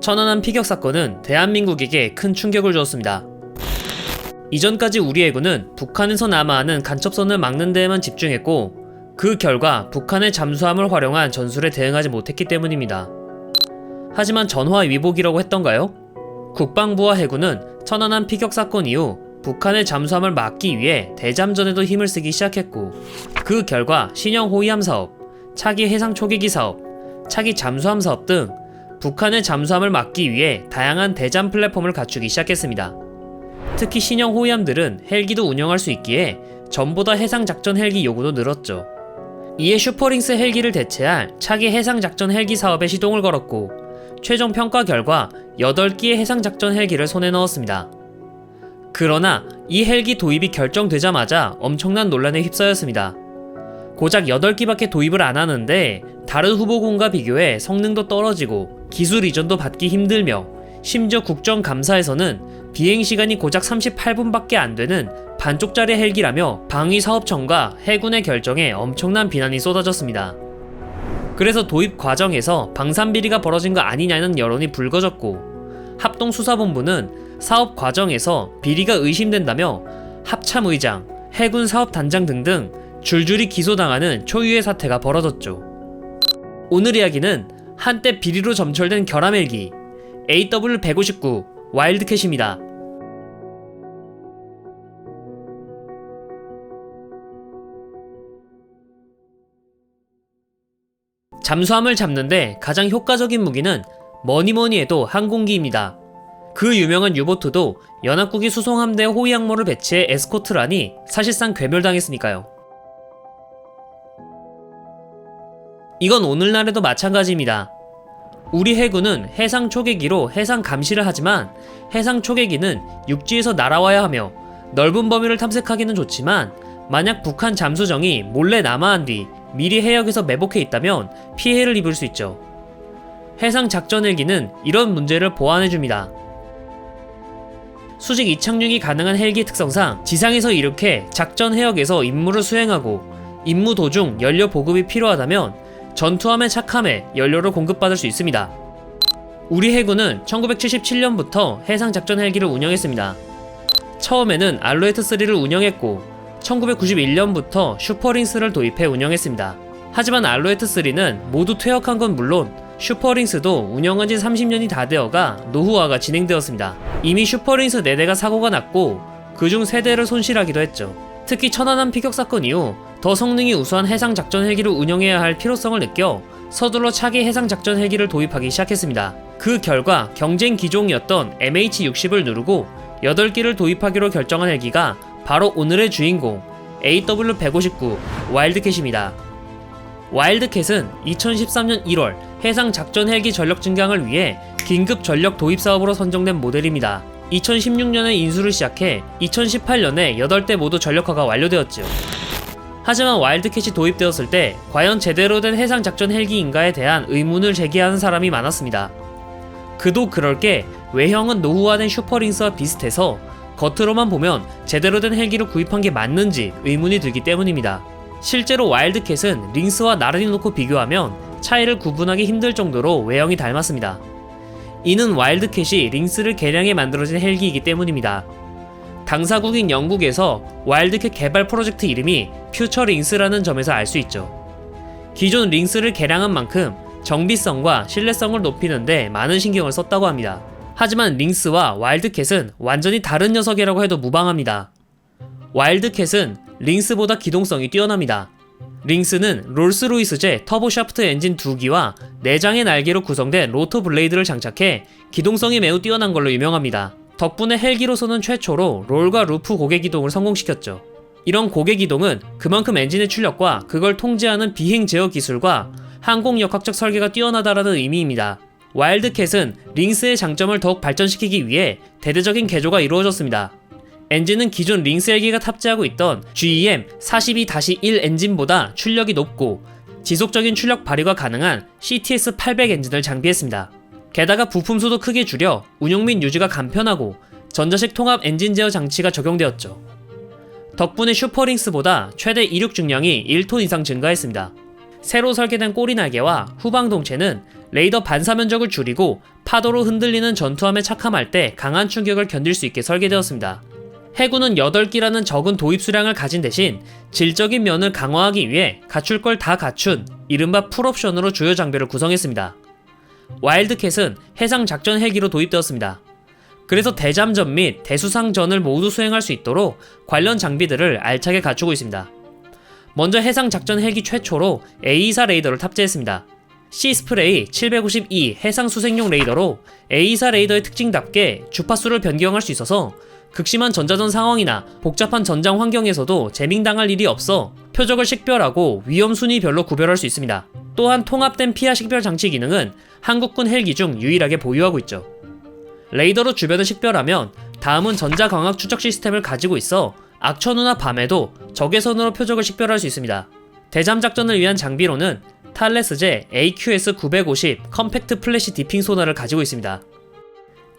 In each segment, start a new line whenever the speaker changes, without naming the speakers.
천안함 피격 사건은 대한민국에게 큰 충격을 주었습니다. 이전까지 우리 해군은 북한에서 남하하는 간첩선을 막는 데에만 집중했고 그 결과 북한의 잠수함을 활용한 전술에 대응하지 못했기 때문입니다. 하지만 전화 위복이라고 했던가요? 국방부와 해군은 천안함 피격 사건 이후 북한의 잠수함을 막기 위해 대잠전에도 힘을 쓰기 시작했고 그 결과 신형 호위함 사업, 차기 해상 초계기 사업, 차기 잠수함 사업 등 북한의 잠수함을 막기 위해 다양한 대잠 플랫폼을 갖추기 시작했습니다. 특히 신형 호위함들은 헬기도 운영할 수 있기에 전보다 해상작전 헬기 요구도 늘었죠. 이에 슈퍼링스 헬기를 대체할 차기 해상작전 헬기 사업에 시동을 걸었고 최종 평가 결과 8기의 해상작전 헬기를 손에 넣었습니다. 그러나 이 헬기 도입이 결정되자마자 엄청난 논란에 휩싸였습니다. 고작 8기밖에 도입을 안 하는데 다른 후보군과 비교해 성능도 떨어지고 기술 이전도 받기 힘들며 심지어 국정감사에서는 비행시간이 고작 38분밖에 안 되는 반쪽짜리 헬기라며 방위사업청과 해군의 결정에 엄청난 비난이 쏟아졌습니다. 그래서 도입 과정에서 방산비리가 벌어진 거 아니냐는 여론이 불거졌고 합동수사본부는 사업 과정에서 비리가 의심된다며 합참의장, 해군 사업단장 등등 줄줄이 기소당하는 초유의 사태가 벌어졌죠. 오늘 이야기는 한때 비리로 점철된 결함헬기 AW159 와일드캣입니다. 잠수함을 잡는데 가장 효과적인 무기는 뭐니뭐니 해도 항공기입니다. 그 유명한 유보트도 연합국이 수송함대에 호위 항모를 배치해 에스코트를 하니 사실상 괴멸당했으니까요. 이건 오늘날에도 마찬가지입니다. 우리 해군은 해상 초계기로 해상 감시를 하지만 해상 초계기는 육지에서 날아와야 하며 넓은 범위를 탐색하기는 좋지만 만약 북한 잠수정이 몰래 남하한 뒤 미리 해역에서 매복해 있다면 피해를 입을 수 있죠. 해상 작전 헬기는 이런 문제를 보완해줍니다. 수직 이착륙이 가능한 헬기 특성상 지상에서 이렇게 작전 해역에서 임무를 수행하고 임무 도중 연료 보급이 필요하다면 전투함의 착함에 연료를 공급받을 수 있습니다. 우리 해군은 1977년부터 해상작전 헬기를 운영했습니다. 처음에는 알로에트3를 운영했고 1991년부터 슈퍼링스를 도입해 운영했습니다. 하지만 알로에트3는 모두 퇴역한 건 물론 슈퍼링스도 운영한 지 30년이 다 되어가 노후화가 진행되었습니다. 이미 슈퍼링스 4대가 사고가 났고 그중 3대를 손실하기도 했죠. 특히 천안함 피격 사건 이후 더 성능이 우수한 해상작전 헬기를 운영해야 할 필요성을 느껴 서둘러 차기 해상작전 헬기를 도입하기 시작했습니다. 그 결과 경쟁 기종이었던 MH-60을 누르고 8기를 도입하기로 결정한 헬기가 바로 오늘의 주인공 AW159 와일드캣입니다. 와일드캣은 2013년 1월 해상작전 헬기 전력 증강을 위해 긴급 전력 도입 사업으로 선정된 모델입니다. 2016년에 인수를 시작해 2018년에 8대 모두 전력화가 완료되었죠. 하지만 와일드캣이 도입되었을 때 과연 제대로 된 해상작전 헬기인가에 대한 의문을 제기하는 사람이 많았습니다. 그도 그럴 게 외형은 노후화된 슈퍼링스와 비슷해서 겉으로만 보면 제대로 된 헬기를 구입한 게 맞는지 의문이 들기 때문입니다. 실제로 와일드캣은 링스와 나란히 놓고 비교하면 차이를 구분하기 힘들 정도로 외형이 닮았습니다. 이는 와일드캣이 링스를 개량해 만들어진 헬기이기 때문입니다. 당사국인 영국에서 와일드캣 개발 프로젝트 이름이 퓨처 링스라는 점에서 알 수 있죠. 기존 링스를 개량한 만큼 정비성과 신뢰성을 높이는데 많은 신경을 썼다고 합니다. 하지만 링스와 와일드캣은 완전히 다른 녀석이라고 해도 무방합니다. 와일드캣은 링스보다 기동성이 뛰어납니다. 링스는 롤스로이스제 터보샤프트 엔진 2기와 4장의 날개로 구성된 로터 블레이드를 장착해 기동성이 매우 뛰어난 걸로 유명합니다. 덕분에 헬기로서는 최초로 롤과 루프 고개 기동을 성공시켰죠. 이런 고개 기동은 그만큼 엔진의 출력과 그걸 통제하는 비행 제어 기술과 항공역학적 설계가 뛰어나다라는 의미입니다. 와일드캣은 링스의 장점을 더욱 발전시키기 위해 대대적인 개조가 이루어졌습니다. 엔진은 기존 링스 헬기가 탑재하고 있던 GEM 42-1 엔진보다 출력이 높고 지속적인 출력 발휘가 가능한 CTS800 엔진을 장비했습니다. 게다가 부품수도 크게 줄여 운용 및 유지가 간편하고 전자식 통합 엔진 제어 장치가 적용되었죠. 덕분에 슈퍼링스보다 최대 이륙 중량이 1톤 이상 증가했습니다. 새로 설계된 꼬리 날개와 후방 동체는 레이더 반사 면적을 줄이고 파도로 흔들리는 전투함에 착함할 때 강한 충격을 견딜 수 있게 설계되었습니다. 해군은 8기라는 적은 도입 수량을 가진 대신 질적인 면을 강화하기 위해 갖출 걸 다 갖춘 이른바 풀옵션으로 주요 장비를 구성했습니다. 와일드캣은 해상 작전 헬기로 도입되었습니다. 그래서 대잠전 및 대수상전을 모두 수행할 수 있도록 관련 장비들을 알차게 갖추고 있습니다. 먼저 해상 작전 헬기 최초로 A24 레이더를 탑재했습니다. 시스프레이 752 해상 수색용 레이더로 A24 레이더의 특징답게 주파수를 변경할 수 있어서 극심한 전자전 상황이나 복잡한 전장 환경에서도 재밍당할 일이 없어 표적을 식별하고 위험 순위별로 구별할 수 있습니다. 또한 통합된 피하 식별 장치 기능은 한국군 헬기 중 유일하게 보유하고 있죠. 레이더로 주변을 식별하면 다음은 전자광학 추적 시스템을 가지고 있어 악천후나 밤에도 적외 선으로 표적을 식별할 수 있습니다. 대잠 작전을 위한 장비로는 탈레스제 AQS950 컴팩트 플래시 디핑 소나를 가지고 있습니다.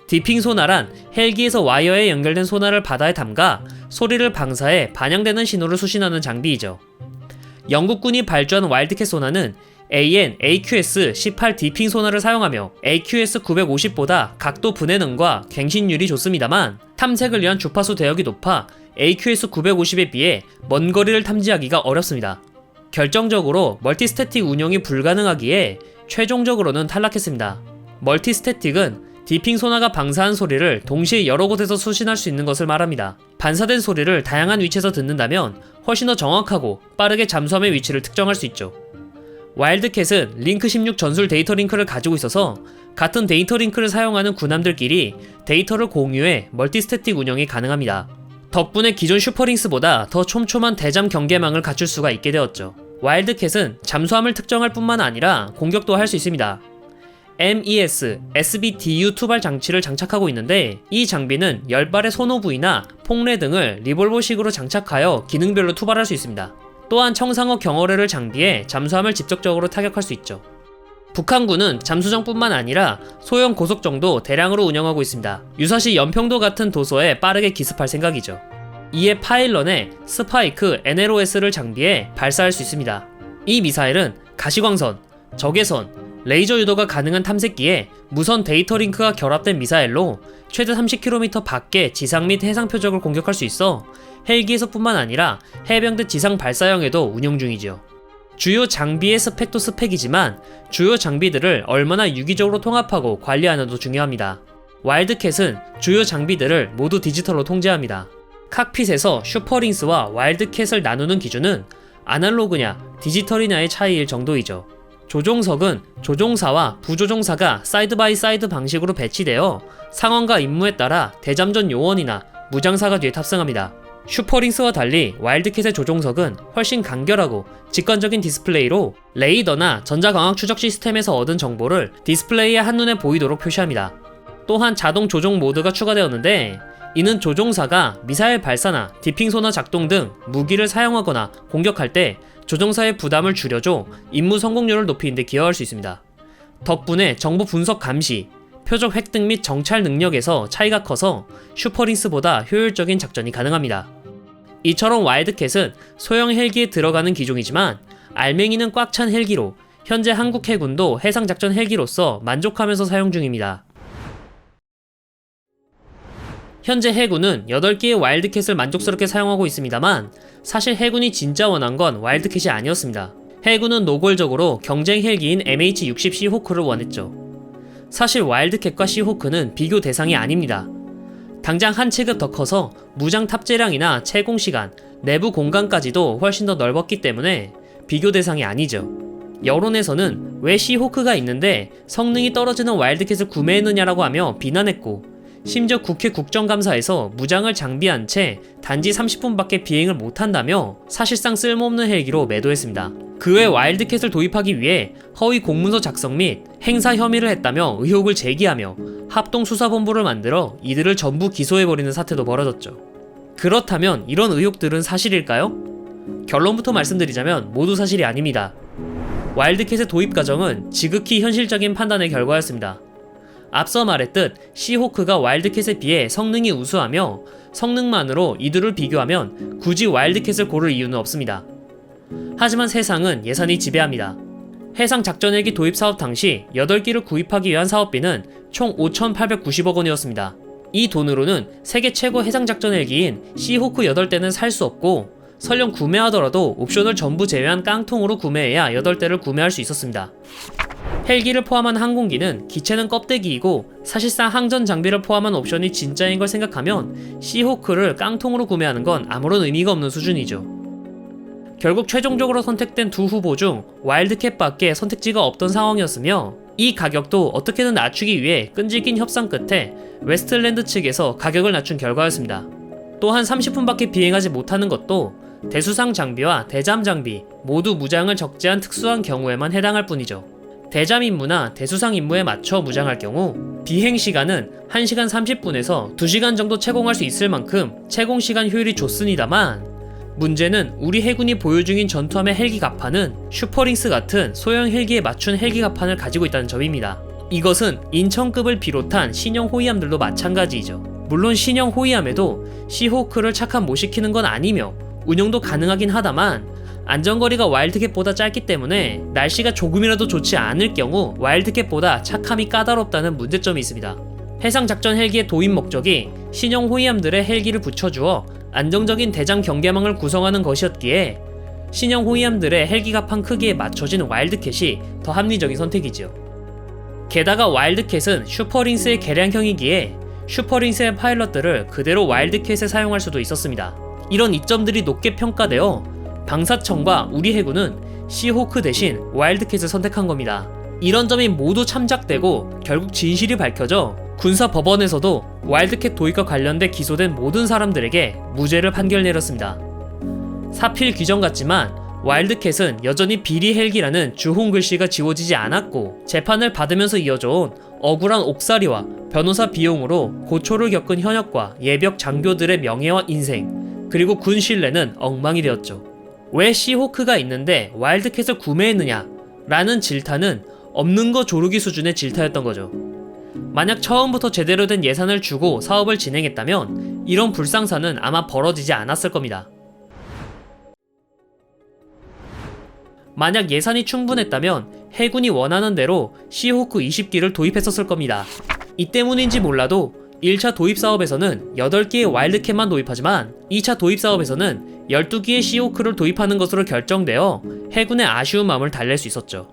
디핑 소나란 헬기에서 와이어에 연결된 소나를 바다에 담가 소리를 방사해 반영되는 신호를 수신하는 장비이죠. 영국군이 발주한 와일드캣 소나는 AN/AQS18 디핑 소나를 사용하며 AQS950보다 각도 분해능과 갱신율이 좋습니다만 탐색을 위한 주파수 대역이 높아 AQS950에 비해 먼 거리를 탐지하기가 어렵습니다. 결정적으로 멀티스태틱 운용이 불가능하기에 최종적으로는 탈락했습니다. 멀티스태틱은 디핑 소나가 방사한 소리를 동시에 여러 곳에서 수신할 수 있는 것을 말합니다. 반사된 소리를 다양한 위치에서 듣는다면 훨씬 더 정확하고 빠르게 잠수함의 위치를 특정할 수 있죠. 와일드캣은 링크 16 전술 데이터 링크를 가지고 있어서 같은 데이터 링크를 사용하는 군함들끼리 데이터를 공유해 멀티스태틱 운영이 가능합니다. 덕분에 기존 슈퍼링스보다 더 촘촘한 대잠 경계망을 갖출 수가 있게 되었죠. 와일드캣은 잠수함을 특정할 뿐만 아니라 공격도 할 수 있습니다. MES, SBTU 투발 장치를 장착하고 있는데 이 장비는 10발의 소노부이나 폭뢰 등을 리볼버식으로 장착하여 기능별로 투발할 수 있습니다. 또한 청상어 경어뢰를 장비해 잠수함을 직접적으로 타격할 수 있죠. 북한군은 잠수정뿐만 아니라 소형 고속정도 대량으로 운영하고 있습니다. 유사시 연평도 같은 도서에 빠르게 기습할 생각이죠. 이에 파일런에 스파이크 NLOS를 장비해 발사할 수 있습니다. 이 미사일은 가시광선, 적외선, 레이저 유도가 가능한 탐색기에 무선 데이터 링크가 결합된 미사일로 최대 30km 밖의 지상 및 해상 표적을 공격할 수 있어 헬기에서뿐만 아니라 해병대 지상 발사형에도 운용 중이죠. 주요 장비의 스펙도 스펙이지만 주요 장비들을 얼마나 유기적으로 통합하고 관리하는도 중요합니다. 와일드캣은 주요 장비들을 모두 디지털로 통제합니다. 칵핏에서 슈퍼링스와 와일드캣을 나누는 기준은 아날로그냐 디지털이냐의 차이일 정도이죠. 조종석은 조종사와 부조종사가 사이드 바이 사이드 방식으로 배치되어 상황과 임무에 따라 대잠전 요원이나 무장사가 뒤에 탑승합니다. 슈퍼링스와 달리 와일드캣의 조종석은 훨씬 간결하고 직관적인 디스플레이로 레이더나 전자광학 추적 시스템에서 얻은 정보를 디스플레이에 한눈에 보이도록 표시합니다. 또한 자동 조종 모드가 추가되었는데 이는 조종사가 미사일 발사나 디핑 소나 작동 등 무기를 사용하거나 공격할 때 조종사의 부담을 줄여줘 임무 성공률을 높이는 데 기여할 수 있습니다. 덕분에 정보 분석 감시, 표적 획득 및 정찰 능력에서 차이가 커서 슈퍼링스보다 효율적인 작전이 가능합니다. 이처럼 와일드캣은 소형 헬기에 들어가는 기종이지만 알맹이는 꽉 찬 헬기로 현재 한국 해군도 해상작전 헬기로서 만족하면서 사용 중입니다. 현재 해군은 8개의 와일드캣을 만족스럽게 사용하고 있습니다만 사실 해군이 진짜 원한 건 와일드캣이 아니었습니다. 해군은 노골적으로 경쟁 헬기인 MH-60 시호크를 원했죠. 사실 와일드캣과 시호크는 비교 대상이 아닙니다. 당장 한 체급 더 커서 무장 탑재량이나 채공 시간, 내부 공간까지도 훨씬 더 넓었기 때문에 비교 대상이 아니죠. 여론에서는 왜 시호크가 있는데 성능이 떨어지는 와일드캣을 구매했느냐라고 하며 비난했고 심지어 국회 국정감사에서 무장을 장비한 채 단지 30분밖에 비행을 못한다며 사실상 쓸모없는 헬기로 매도했습니다. 그 외 와일드캣을 도입하기 위해 허위 공문서 작성 및 행사 혐의를 했다며 의혹을 제기하며 합동수사본부를 만들어 이들을 전부 기소해버리는 사태도 벌어졌죠. 그렇다면 이런 의혹들은 사실일까요? 결론부터 말씀드리자면 모두 사실이 아닙니다. 와일드캣의 도입 과정은 지극히 현실적인 판단의 결과였습니다. 앞서 말했듯 시호크가 와일드캣에 비해 성능이 우수하며 성능만으로 이들을 비교하면 굳이 와일드캣을 고를 이유는 없습니다. 하지만 세상은 예산이 지배합니다. 해상 작전 헬기 도입 사업 당시 8기를 구입하기 위한 사업비는 총 5,890억 원이었습니다. 이 돈으로는 세계 최고 해상 작전 헬기인 시호크 8대는 살 수 없고 설령 구매하더라도 옵션을 전부 제외한 깡통으로 구매해야 8대를 구매할 수 있었습니다. 헬기를 포함한 항공기는 기체는 껍데기이고 사실상 항전 장비를 포함한 옵션이 진짜인 걸 생각하면 시호크를 깡통으로 구매하는 건 아무런 의미가 없는 수준이죠. 결국 최종적으로 선택된 두 후보 중 와일드캣밖에 선택지가 없던 상황이었으며 이 가격도 어떻게든 낮추기 위해 끈질긴 협상 끝에 웨스틀랜드 측에서 가격을 낮춘 결과였습니다. 또한 30분밖에 비행하지 못하는 것도 대수상 장비와 대잠 장비 모두 무장을 적재한 특수한 경우에만 해당할 뿐이죠. 대잠 임무나 대수상 임무에 맞춰 무장할 경우 비행 시간은 1시간 30분에서 2시간 정도 채공할 수 있을 만큼 채공 시간 효율이 좋습니다만 문제는 우리 해군이 보유 중인 전투함의 헬기 갑판은 슈퍼링스 같은 소형 헬기에 맞춘 헬기 갑판을 가지고 있다는 점입니다. 이것은 인천급을 비롯한 신형 호위함들도 마찬가지이죠. 물론 신형 호위함에도 시호크를 착함 못 시키는 건 아니며 운용도 가능하긴 하다만 안전거리가 와일드캣보다 짧기 때문에 날씨가 조금이라도 좋지 않을 경우 와일드캣보다 착함이 까다롭다는 문제점이 있습니다. 해상작전 헬기의 도입 목적이 신형 호위함들의 헬기를 붙여주어 안정적인 대장 경계망을 구성하는 것이었기에 신형 호위함들의 헬기 갑판 크기에 맞춰진 와일드캣이 더 합리적인 선택이지요. 게다가 와일드캣은 슈퍼링스의 개량형이기에 슈퍼링스의 파일럿들을 그대로 와일드캣에 사용할 수도 있었습니다. 이런 이점들이 높게 평가되어 방사청과 우리 해군은 시호크 대신 와일드캣을 선택한 겁니다. 이런 점이 모두 참작되고 결국 진실이 밝혀져 군사법원에서도 와일드캣 도입과 관련돼 기소된 모든 사람들에게 무죄를 판결 내렸습니다. 사필 규정 같지만 와일드캣은 여전히 비리 헬기라는 주홍 글씨가 지워지지 않았고 재판을 받으면서 이어져온 억울한 옥살이와 변호사 비용으로 고초를 겪은 현역과 예벽 장교들의 명예와 인생 그리고 군 신뢰는 엉망이 되었죠. 왜 시호크가 있는데 와일드캣을 구매했느냐 라는 질타는 없는 거 조르기 수준의 질타였던 거죠. 만약 처음부터 제대로 된 예산을 주고 사업을 진행했다면 이런 불상사는 아마 벌어지지 않았을 겁니다. 만약 예산이 충분했다면 해군이 원하는 대로 시호크 20기를 도입했었을 겁니다. 이 때문인지 몰라도 1차 도입 사업에서는 8개의 와일드캣만 도입하지만 2차 도입 사업에서는 12기의 시호크를 도입하는 것으로 결정되어 해군의 아쉬운 마음을 달랠 수 있었죠.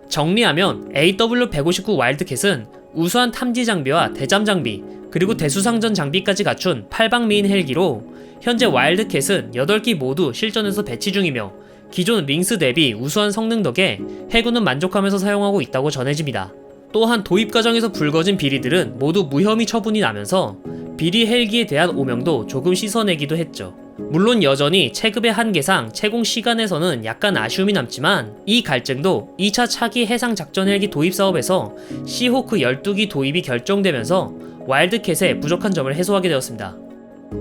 정리하면 AW159 와일드캣은 우수한 탐지 장비와 대잠 장비 그리고 대수상전 장비까지 갖춘 8방 메인 헬기로 현재 와일드캣은 8기 모두 실전에서 배치 중이며 기존 링스 대비 우수한 성능 덕에 해군은 만족하면서 사용하고 있다고 전해집니다. 또한 도입 과정에서 불거진 비리들은 모두 무혐의 처분이 나면서 비리 헬기에 대한 오명도 조금 씻어내기도 했죠. 물론 여전히 체급의 한계상 채공 시간에서는 약간 아쉬움이 남지만 이 갈증도 2차 차기 해상 작전 헬기 도입 사업에서 시호크 12기 도입이 결정되면서 와일드캣의 부족한 점을 해소하게 되었습니다.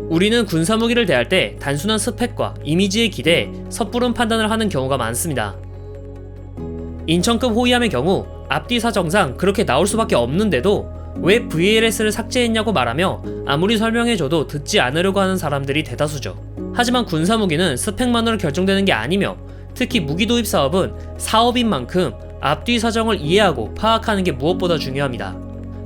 우리는 군사무기를 대할 때 단순한 스펙과 이미지에 기대해 섣부른 판단을 하는 경우가 많습니다. 인천급 호위함의 경우 앞뒤 사정상 그렇게 나올 수밖에 없는데도 왜 VLS를 삭제했냐고 말하며 아무리 설명해줘도 듣지 않으려고 하는 사람들이 대다수죠. 하지만 군사무기는 스펙만으로 결정되는 게 아니며 특히 무기 도입 사업은 사업인 만큼 앞뒤 사정을 이해하고 파악하는 게 무엇보다 중요합니다.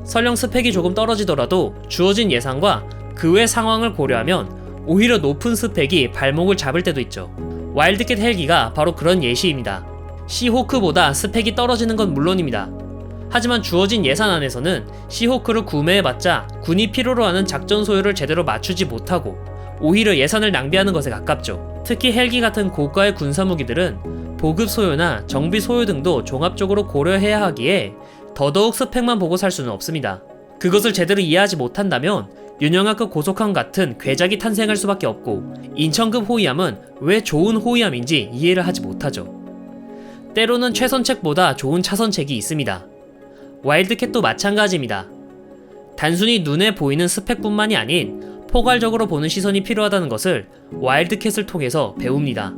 설령 스펙이 조금 떨어지더라도 주어진 예산과 그 외 상황을 고려하면 오히려 높은 스펙이 발목을 잡을 때도 있죠. 와일드캣 헬기가 바로 그런 예시입니다. 시호크보다 스펙이 떨어지는 건 물론입니다. 하지만 주어진 예산 안에서는 시호크를 구매해봤자 군이 필요로 하는 작전 소요를 제대로 맞추지 못하고 오히려 예산을 낭비하는 것에 가깝죠. 특히 헬기 같은 고가의 군사무기들은 보급 소요나 정비 소요 등도 종합적으로 고려해야 하기에 더더욱 스펙만 보고 살 수는 없습니다. 그것을 제대로 이해하지 못한다면 윤영하급 고속함 같은 괴작이 탄생할 수밖에 없고 인천급 호위함은 왜 좋은 호위함인지 이해를 하지 못하죠. 때로는 최선책보다 좋은 차선책이 있습니다. 와일드캣도 마찬가지입니다. 단순히 눈에 보이는 스펙뿐만이 아닌 포괄적으로 보는 시선이 필요하다는 것을 와일드캣을 통해서 배웁니다.